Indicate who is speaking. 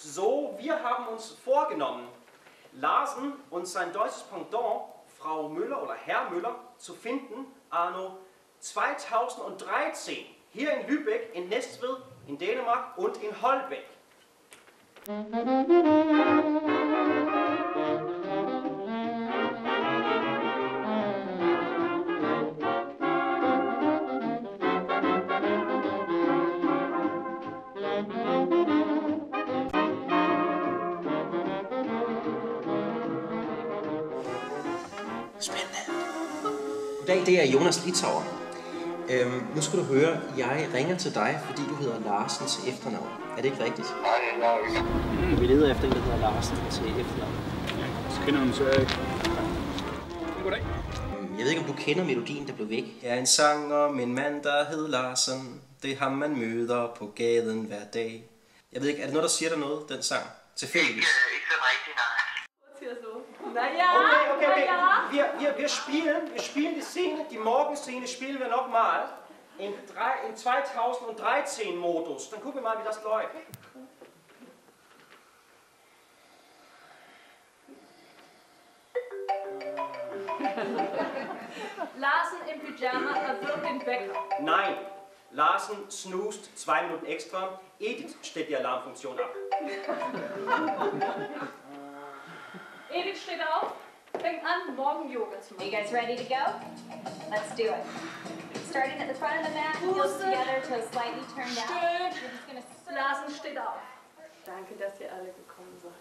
Speaker 1: So, wir haben uns vorgenommen, Larsen und sein deutsches Pendant, Frau Müller oder Herr Müller, zu finden, anno 2013, hier in Lübeck, in Næstved, in Dänemark und in Holbæk. Spændende. Goddag, det er Jonas Litauer. Nu skal du høre, jeg ringer til dig, fordi du hedder Larsen til efternavn. Er det ikke rigtigt?
Speaker 2: Nej, det er ikke.
Speaker 1: Vi leder efter en, der hedder Larsen til efternavn.
Speaker 2: Ja, så kender hun så ikke. Goddag.
Speaker 1: Jeg ved ikke, om du kender melodien, der blev væk. Jeg er en sang om en mand, der hed Larsen. Det er ham, man møder på gaden hver dag. Jeg ved ikke, er det noget, der siger dig noget, den sang? Tilfældigvis.
Speaker 2: Ikke så rigtigt, nej.
Speaker 1: Okay. Wir spielen die Szene, die Morgenszene spielen wir nochmal in 2013 Modus. Dann gucken wir mal, wie das läuft.
Speaker 3: Larsen im Pyjama og wirft den Wecker.
Speaker 1: Nein, Larsen snoost 2 Minuten extra. Edith steht die Alarmfunktion ab.
Speaker 3: Edith steht auf, fängt an, morgen Yoga zu machen.
Speaker 4: Are you guys ready to go? Let's do it. Starting at the front of the mat, heels together, toes slightly turned out. You're just gonna
Speaker 3: Larsen steht auf.
Speaker 5: Danke, dass ihr alle gekommen seid.